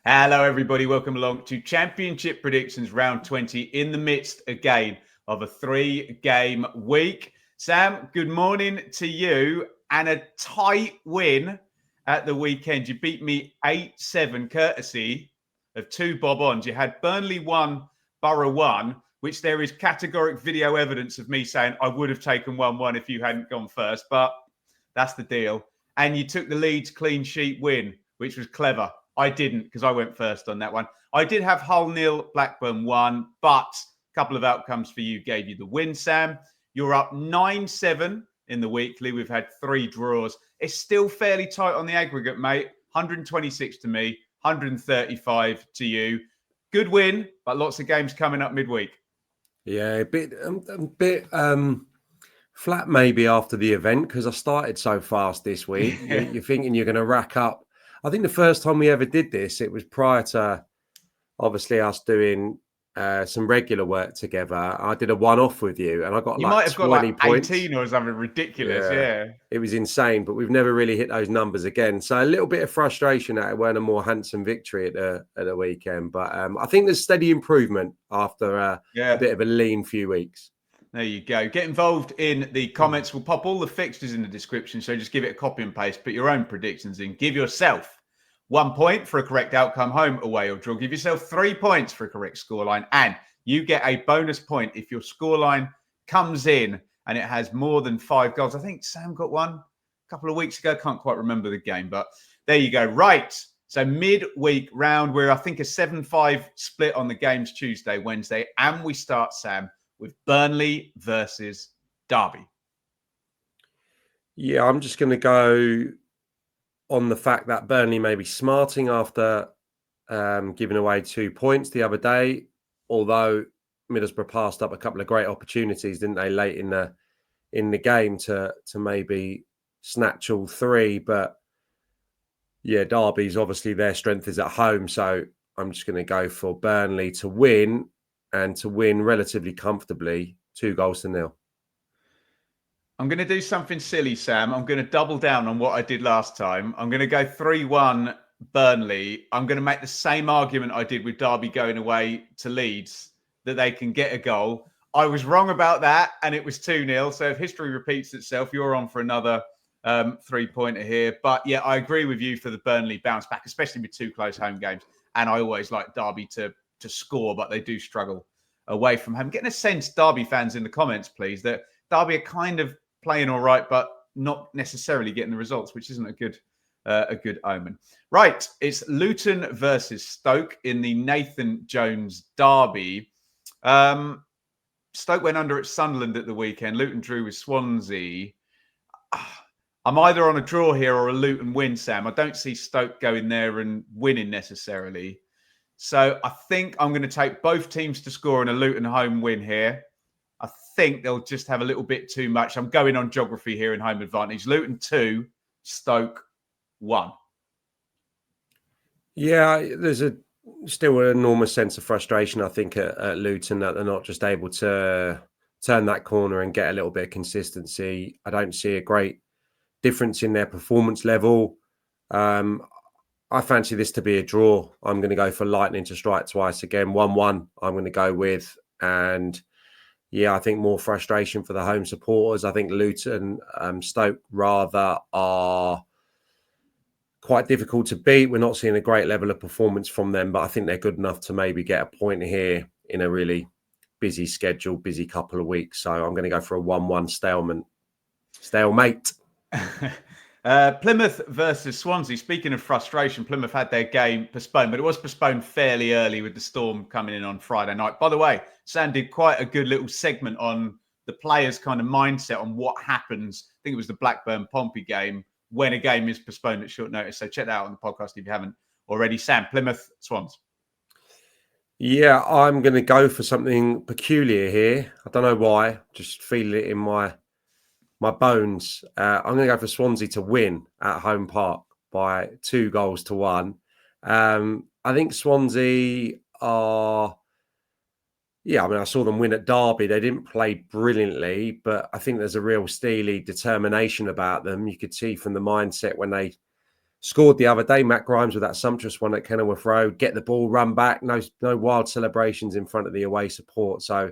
Hello, everybody. Welcome along to Championship Predictions Round 20 in the midst, again, of a 3-game week. Sam, good morning to you. And a tight win at the weekend. You beat me 8-7, courtesy of 2 bob-ons. You had Burnley 1, Boro 1, which there is categoric video evidence of me saying I would have taken 1-1 if you hadn't gone first. But that's the deal. And you took the Leeds clean sheet win, which was clever. I didn't because I went first on that one. I did have Hull 0, Blackburn 1, but a couple of outcomes for you gave you the win, Sam. You're up 9-7 in the weekly. We've had 3 draws. It's still fairly tight on the aggregate, mate. 126 to me, 135 to you. Good win, but lots of games coming up midweek. Yeah, a bit flat maybe after the event because I started so fast this week. You're thinking you're going to rack up. I think the first time we ever did this, it was prior to obviously us doing some regular work together. I did a one-off with you, and I got you like might have 20 got like points. 18 or something ridiculous. Yeah, it was insane, but we've never really hit those numbers again. So a little bit of frustration that it weren't a more handsome victory at the weekend. But I think there's steady improvement after a bit of a lean few weeks. There you go. Get involved in the comments. We'll pop all the fixtures in the description. So just give it a copy and paste. Put your own predictions in. Give yourself 1 point for a correct outcome, home, away, or draw. Give yourself 3 points for a correct scoreline. And you get a bonus point if your scoreline comes in and it has more than 5 goals. I think Sam got one a couple of weeks ago. Can't quite remember the game, but there you go. Right. So midweek round, we're, I think, a 7-5 split on the games Tuesday, Wednesday. And we start, Sam, with Burnley versus Derby. Yeah, I'm just going to go on the fact that Burnley may be smarting after giving away 2 points the other day, although Middlesbrough passed up a couple of great opportunities, didn't they, late in the game to maybe snatch all 3. But yeah, Derby's obviously their strength is at home, so I'm just going to go for Burnley to win, and to win relatively comfortably, 2-0. I'm going to do something silly, Sam. I'm going to double down on what I did last time. I'm going to go 3-1 Burnley. I'm going to make the same argument I did with Derby going away to Leeds, that they can get a goal. I was wrong about that, and it was 2-0. So if history repeats itself, you're on for another 3-pointer here. But yeah, I agree with you for the Burnley bounce back, especially with 2 close home games. And I always like Derby to score, but they do struggle away from home. Getting a sense, Derby fans in the comments, please, that Derby are kind of playing all right, but not necessarily getting the results, which isn't a good omen. Right, it's Luton versus Stoke in the Nathan Jones derby. Stoke went under at Sunderland at the weekend. Luton drew with Swansea. I'm either on a draw here or a Luton win, Sam. I don't see Stoke going there and winning necessarily. So I think I'm going to take both teams to score in a Luton home win here. I think they'll just have a little bit too much. I'm going on geography here in home advantage. Luton 2, Stoke 1. Yeah, there's still an enormous sense of frustration, I think, at Luton, that they're not just able to turn that corner and get a little bit of consistency. I don't see a great difference in their performance level. I fancy this to be a draw. I'm going to go for Lightning to strike twice again. 1-1 I'm going to go with. And yeah, I think more frustration for the home supporters. I think Luton, Stoke rather are quite difficult to beat. We're not seeing a great level of performance from them, but I think they're good enough to maybe get a point here in a really busy schedule, busy couple of weeks. So I'm going to go for a 1-1 stalemate. Plymouth versus Swansea. Speaking of frustration, Plymouth had their game postponed, but it was postponed fairly early with the storm coming in on Friday night. By the way, Sam did quite a good little segment on the players' kind of mindset on what happens. I think it was the Blackburn-Pompey game when a game is postponed at short notice. So check that out on the podcast if you haven't already. Sam, Plymouth, Swans. Yeah, I'm going to go for something peculiar here. I don't know why. Just feel it in my bones. I'm going to go for Swansea to win at Home Park by 2-1. I think Swansea are... Yeah, I mean, I saw them win at Derby. They didn't play brilliantly, but I think there's a real steely determination about them. You could see from the mindset when they scored the other day. Matt Grimes with that sumptuous one at Kenilworth Road, get the ball, run back, no wild celebrations in front of the away support. So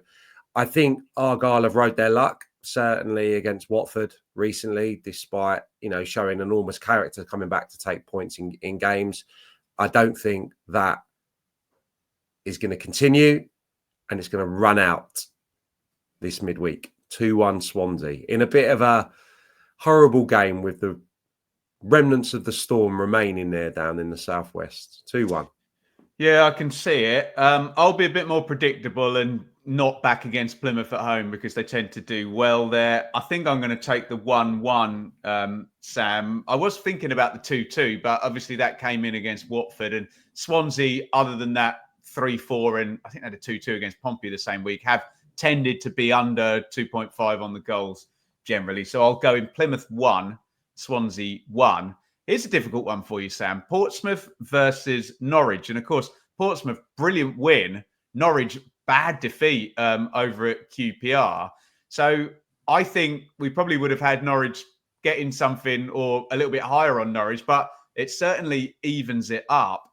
I think Argyle have rode their luck, certainly against Watford recently, despite, showing enormous character coming back to take points in games. I don't think that is going to continue, and it's going to run out this midweek. 2-1 Swansea in a bit of a horrible game with the remnants of the storm remaining there down in the southwest. 2-1. Yeah, I can see it. I'll be a bit more predictable and not back against Plymouth at home because they tend to do well there. I think I'm going to take the 1-1, Sam. I was thinking about the 2-2, but obviously that came in against Watford, and Swansea, other than that 3-4, and I think they had a 2-2 against Pompey the same week, have tended to be under 2.5 on the goals generally. So I'll go in Plymouth 1, Swansea 1. Here's a difficult one for you, Sam. Portsmouth versus Norwich. And of course, Portsmouth, brilliant win. Norwich, bad defeat over at QPR. So I think we probably would have had Norwich getting something or a little bit higher on Norwich, but it certainly evens it up.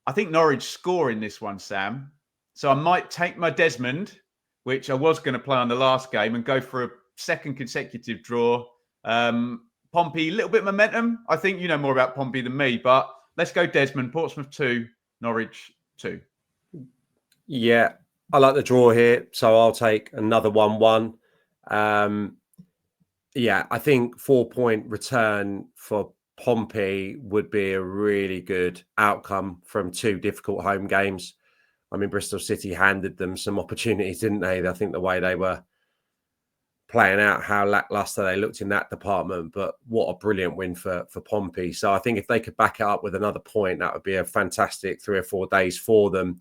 I think Norwich score in this one, Sam. So I might take my Desmond, which I was going to play on the last game, and go for a second consecutive draw. Pompey, a little bit of momentum. I think you know more about Pompey than me, but let's go Desmond. Portsmouth 2, Norwich 2. Yeah, I like the draw here, so I'll take another 1-1. Yeah, I think 4-point return for Pompey would be a really good outcome from two difficult home games. I mean, Bristol City handed them some opportunities, didn't they? I think the way they were playing out, how lackluster they looked in that department, but what a brilliant win for Pompey. So I think if they could back it up with another point, that would be a fantastic 3 or 4 days for them.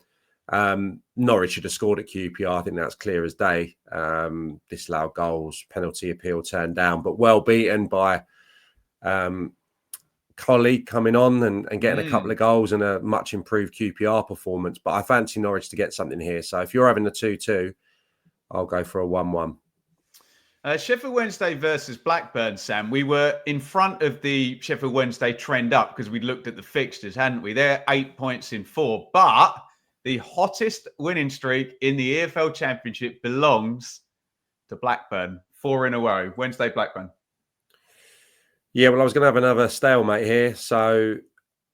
Norwich should have scored at QPR. I think that's clear as day. Disallowed goals, penalty appeal turned down, but well beaten by colleague coming on and getting a couple of goals and a much improved QPR performance. But I fancy Norwich to get something here. So if you're having a 2-2, I'll go for a 1-1. Sheffield Wednesday versus Blackburn, Sam. We were in front of the Sheffield Wednesday trend up because we'd looked at the fixtures, hadn't we? They're 8 points in 4. But the hottest winning streak in the EFL Championship belongs to Blackburn. 4 in a row. Wednesday, Blackburn. Yeah, well, I was going to have another stalemate here. So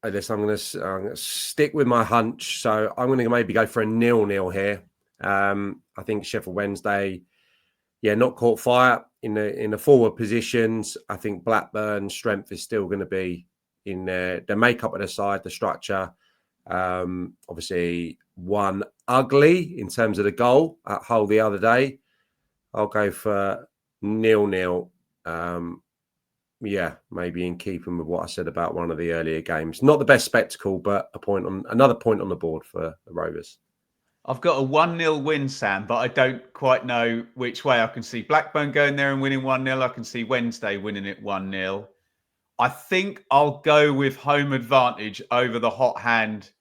I guess I'm going to stick with my hunch. So I'm going to maybe go for a 0-0 here. I think Sheffield Wednesday... not caught fire in the forward positions. I think Blackburn's strength is still going to be in the makeup of the side, the structure. Obviously, one ugly in terms of the goal at Hull the other day. I'll go for 0-0. Maybe in keeping with what I said about one of the earlier games. Not the best spectacle, but another point on the board for the Rovers. I've got a 1-0 win, Sam, but I don't quite know which way. I can see Blackburn going there and winning 1-0. I can see Wednesday winning it 1-0. I think I'll go with home advantage over the hot hand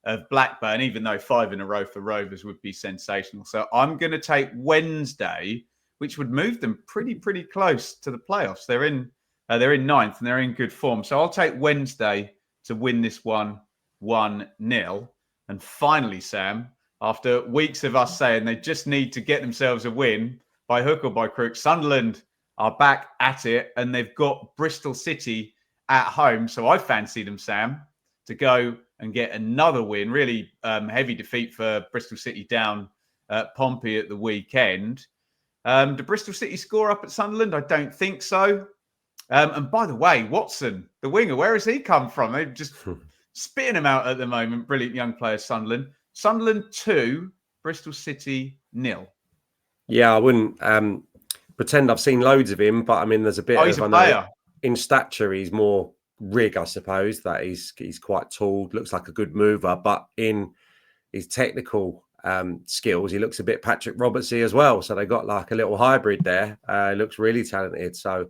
of Blackburn, even though 5 in a row for Rovers would be sensational. So I'm going to take Wednesday, which would move them pretty close to the playoffs. They're in 9th and they're in good form. So I'll take Wednesday to win this one 1-0. And finally, Sam, after weeks of us saying they just need to get themselves a win by hook or by crook, Sunderland are back at it and they've got Bristol City at home. So I fancy them, Sam, to go and get another win. Really heavy defeat for Bristol City down at Pompey at the weekend. Did Bristol City score up at Sunderland? I don't think so. And by the way, Watson, the winger, where has he come from? They're just spitting him out at the moment. Brilliant young player, Sunderland. Sunderland 2, Bristol City 0. Yeah, I wouldn't pretend I've seen loads of him, but I mean, there's a bit he's a player. In stature, he's more rig, I suppose, that he's quite tall, looks like a good mover, but in his technical skills, he looks a bit Patrick Robertsy as well. So they got like a little hybrid there. Looks really talented. So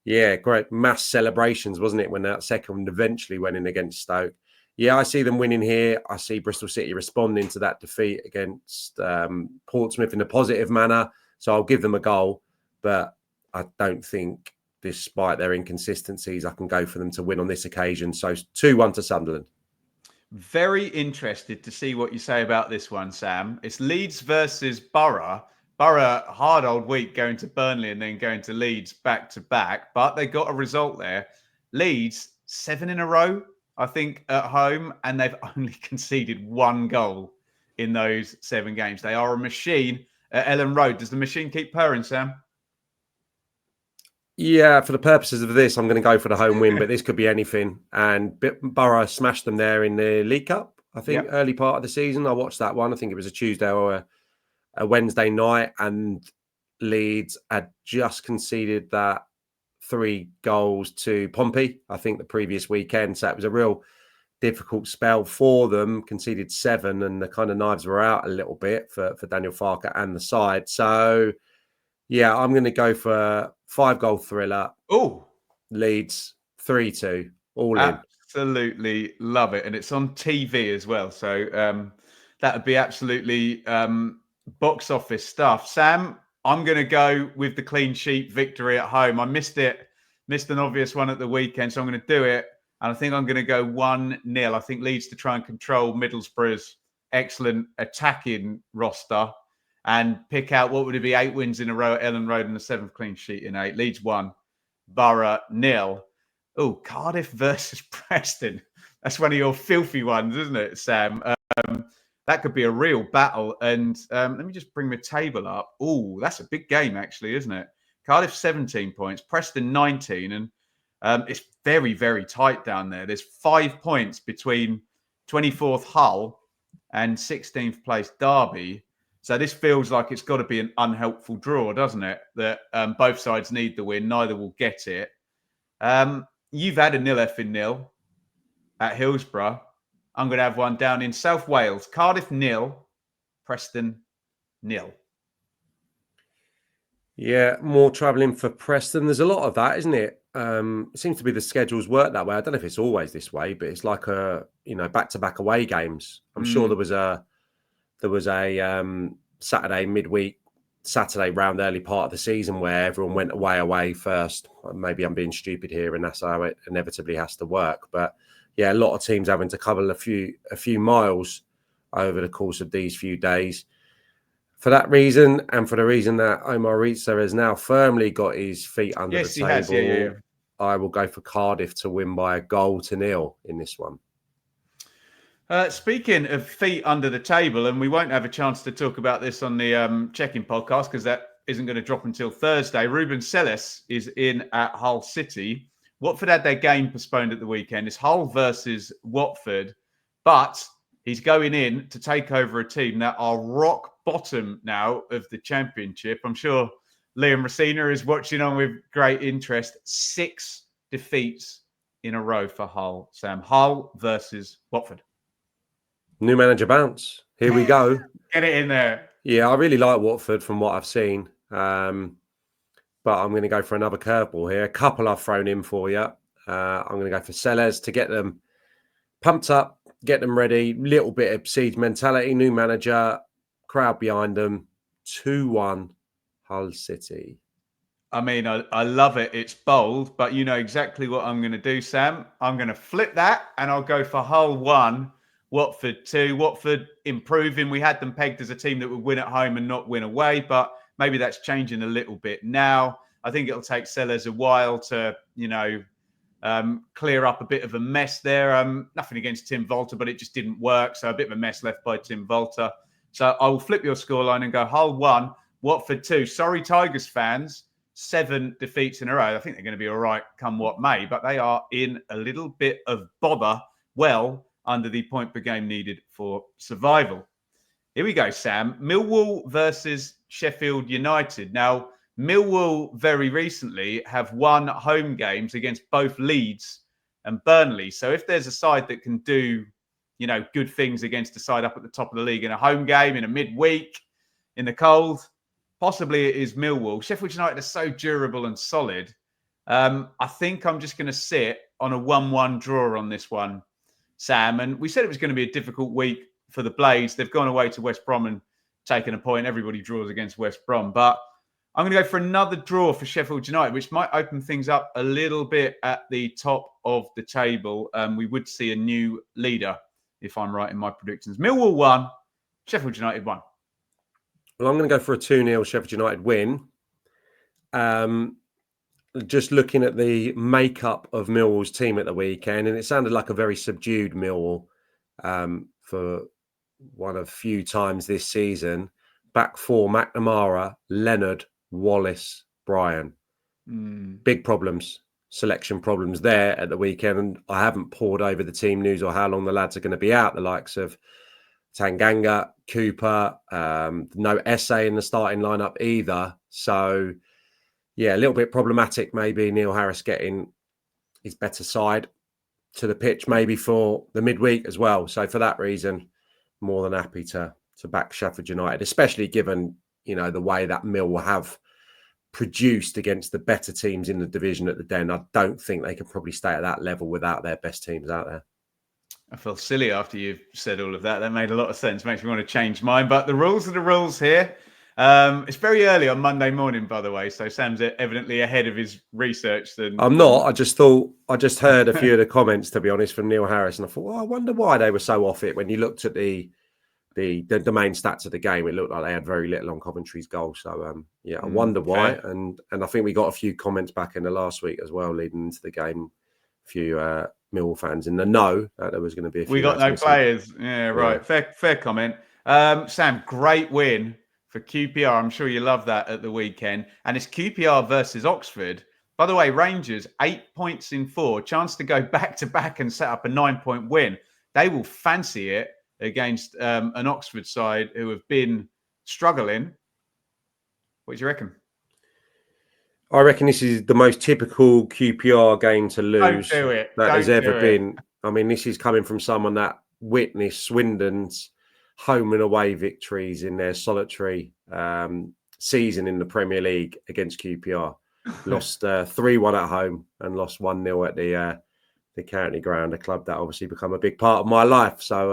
yeah, great mass celebrations, wasn't it, when that second eventually went in against Stoke? Yeah, I see them winning here. I see Bristol City responding to that defeat against Portsmouth in a positive manner. So I'll give them a goal, but I don't think despite their inconsistencies, I can go for them to win on this occasion. So 2-1 to Sunderland. Very interested to see what you say about this one, Sam. It's Leeds versus Boro. Boro, hard old week going to Burnley and then going to Leeds back to back, but they got a result there. Leeds, 7 in a row, I think, at home, and they've only conceded 1 goal in those 7 games. They are a machine at Ellen Road. Does the machine keep purring, Sam? Yeah, for the purposes of this, I'm going to go for the home win, but this could be anything. And Boro smashed them there in the League Cup, I think, early part of the season. I watched that one. I think it was a Tuesday or a Wednesday night, and Leeds had just conceded that 3 goals to Pompey, I think, the previous weekend. So it was a real difficult spell for them, conceded 7, and the kind of knives were out a little bit for Daniel Farke and the side. So, yeah, I'm going to go for a 5-goal thriller. Oh, Leeds 3-2, all in. Absolutely love it. And it's on TV as well. So that would be absolutely box office stuff. Sam, I'm going to go with the clean sheet victory at home. I missed an obvious one at the weekend, so I'm going to do it. And I think I'm going to go 1-0. I think Leeds to try and control Middlesbrough's excellent attacking roster and pick out, what would it be, 8 wins in a row at Ellen Road and the 7th clean sheet in 8. Leeds 1, Boro 0. Oh, Cardiff versus Preston. That's one of your filthy ones, isn't it, Sam? That could be a real battle. And let me just bring the table up. Oh, that's a big game, actually, isn't it? Cardiff 17 points, Preston 19, and it's very, very tight down there. There's 5 points between 24th Hull and 16th place Derby. So this feels like it's got to be an unhelpful draw, doesn't it? That both sides need the win. Neither will get it. You've had a 0-0 at Hillsborough. I'm going to have one down in South Wales. Cardiff 0, Preston 0. Yeah, more travelling for Preston. There's a lot of that, isn't it? It seems to be the schedules work that way. I don't know if it's always this way, but it's like back-to-back away games. I'm sure there was a Saturday midweek, Saturday round early part of the season where everyone went away first. Maybe I'm being stupid here, and that's how it inevitably has to work. But yeah, a lot of teams having to cover a few miles over the course of these few days. For that reason, and for the reason that Omar Ritza has now firmly got his feet under the table, he has. Yeah. I will go for Cardiff to win by 1-0 in this one. Speaking of feet under the table, and we won't have a chance to talk about this on the check-in podcast because that isn't going to drop until Thursday. Ruben Selles is in at Hull City. Watford had their game postponed at the weekend. It's Hull versus Watford, but he's going in to take over a team that are rock bottom now of the Championship. I'm sure Liam Racina is watching on with great interest. 6 defeats in a row for Hull, Sam. Hull versus Watford. New manager bounce. Here we go. Get it in there. Yeah, I really like Watford from what I've seen. But I'm going to go for another curveball here. A couple I've thrown in for you. I'm going to go for Sellers to get them pumped up, get them ready. Little bit of siege mentality. New manager, crowd behind them. 2-1 Hull City. I mean, I love it. It's bold, but you know exactly what I'm going to do, Sam. I'm going to flip that and I'll go for Hull 1, Watford 2. Watford improving. We had them pegged as a team that would win at home and not win away, but maybe that's changing a little bit now. I think it'll take Sellers a while to, clear up a bit of a mess there. Nothing against Tim Volter, but it just didn't work. So a bit of a mess left by Tim Volter. So I will flip your scoreline and go Hull 1, Watford 2. Sorry, Tigers fans. 7 defeats in a row. I think they're going to be all right come what may, but they are in a little bit of bother, well under the point per game needed for survival. Here we go, Sam. Millwall versus Sheffield United. Now, Millwall very recently have won home games against both Leeds and Burnley. So if there's a side that can do, good things against a side up at the top of the league in a home game, in a midweek, in the cold, possibly it is Millwall. Sheffield United are so durable and solid. I think I'm just going to sit on a 1-1 draw on this one, Sam. And we said it was going to be a difficult week for the Blades. They've gone away to West Brom and taken a point. Everybody draws against West Brom. But I'm going to go for another draw for Sheffield United, which might open things up a little bit at the top of the table. We would see a new leader, if I'm right in my predictions. Millwall 1, Sheffield United 1. Well, I'm going to go for a 2-0 Sheffield United win. Just looking at the makeup of Millwall's team at the weekend, and it sounded like a very subdued Millwall for one of few times this season. Back four, McNamara, Leonard, Wallace, Bryan. Big problems, selection problems there at the weekend. And I haven't pored over the team news or how long the lads are going to be out. The likes of Tanganga, Cooper, no essay in the starting lineup either. So, yeah, a little bit problematic maybe Neil Harris getting his better side to the pitch maybe for the midweek as well. So for that reason, more than happy to back Sheffield United, especially given, the way that Millwall have produced against the better teams in the division at the Den. I don't think they can probably stay at that level without their best teams out there. I feel silly after you've said all of that. That made a lot of sense. Makes me want to change mine. But the rules are the rules here. It's very early on Monday morning, by the way. So Sam's evidently ahead of his research. I'm not. I just heard a few of the comments, to be honest, from Neil Harris. And I thought, I wonder why they were so off it. When you looked at the main stats of the game, it looked like they had very little on Coventry's goal. So, I wonder why. Fair. And I think we got a few comments back in the last week as well, leading into the game. A few Millwall fans in the know that there was going to be a few. We got no players. Yeah, right. Yeah. Fair comment. Sam, great win for QPR. I'm sure you love that at the weekend. And it's QPR versus Oxford. By the way, Rangers, 8 points in 4. Chance to go back-to-back and set up a 9-point win. They will fancy it against an Oxford side who have been struggling. What do you reckon? I reckon this is the most typical QPR game to lose that has ever been. I mean, this is coming from someone that witnessed Swindon's home and away victories in their solitary season in the Premier League against QPR. Lost 3-1 at home and lost 1-0 at the County Ground, a club that obviously become a big part of my life. So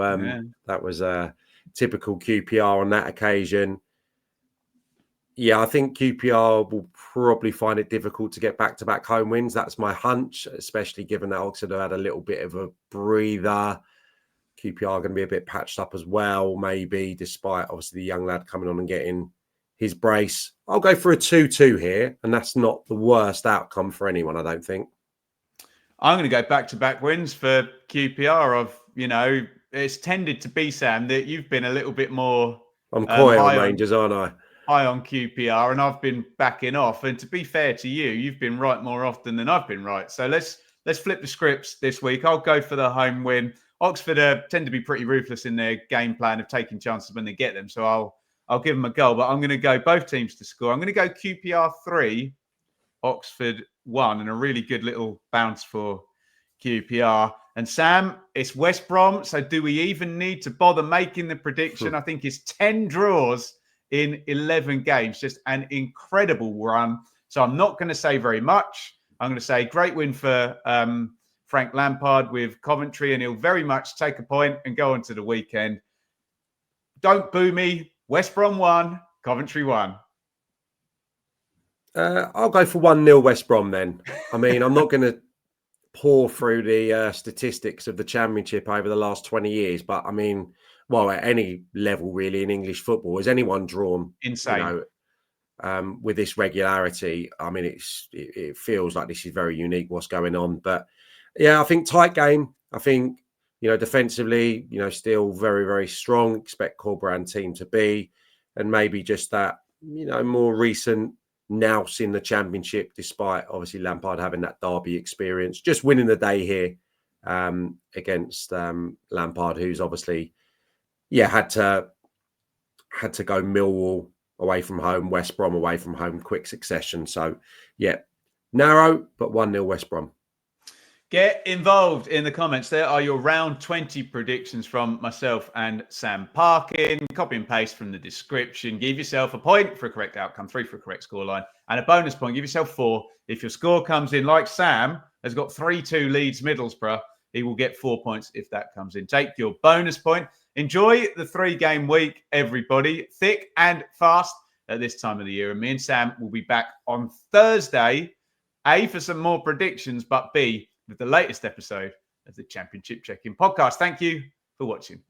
that was a typical QPR on that occasion. Yeah, I think QPR will probably find it difficult to get back-to-back home wins. That's my hunch, especially given that Oxford had a little bit of a breather. QPR are going to be a bit patched up as well, maybe, despite obviously the young lad coming on and getting his brace. I'll go for a 2-2 here, and that's not the worst outcome for anyone, I don't think. I'm going to go back-to-back wins for QPR. It's tended to be, Sam, that you've been a little bit more... I'm coy on Rangers, aren't I? High on QPR, and I've been backing off. And to be fair to you, you've been right more often than I've been right. So let's flip the scripts this week. I'll go for the home win. Oxford tend to be pretty ruthless in their game plan of taking chances when they get them. So I'll give them a goal, but I'm going to go both teams to score. I'm going to go QPR 3, Oxford 1, and a really good little bounce for QPR. And Sam, it's West Brom. So do we even need to bother making the prediction? I think it's 10 draws in 11 games. Just an incredible run. So I'm not going to say very much. I'm going to say great win for Frank Lampard with Coventry, and he'll very much take a point and go on to the weekend. Don't boo me. West Brom 1, Coventry 1. I'll go for 1-0 West Brom then. I mean, I'm not going to pour through the statistics of the Championship over the last 20 years, but I mean, well, at any level really in English football, has anyone drawn insane with this regularity? I mean, it feels like this is very unique what's going on. But yeah, I think tight game. I think, defensively, still very, very strong. Expect Corberan team to be, and maybe just that, more recent nous in the Championship, despite obviously Lampard having that derby experience, just winning the day here against Lampard, who's obviously had to go Millwall away from home, West Brom away from home, quick succession. So narrow, but 1-0 West Brom. Get involved in the comments. There are your round 20 predictions from myself and Sam Parkin. Copy and paste from the description. Give yourself a point for a correct outcome, 3 for a correct scoreline, and a bonus point. Give yourself 4. If your score comes in like Sam has got 3-2 Leeds Middlesbrough, he will get 4 points if that comes in. Take your bonus point. Enjoy the 3-game week, everybody. Thick and fast at this time of the year. And me and Sam will be back on Thursday, A, for some more predictions, but B, with the latest episode of the Championship Check-In podcast. Thank you for watching.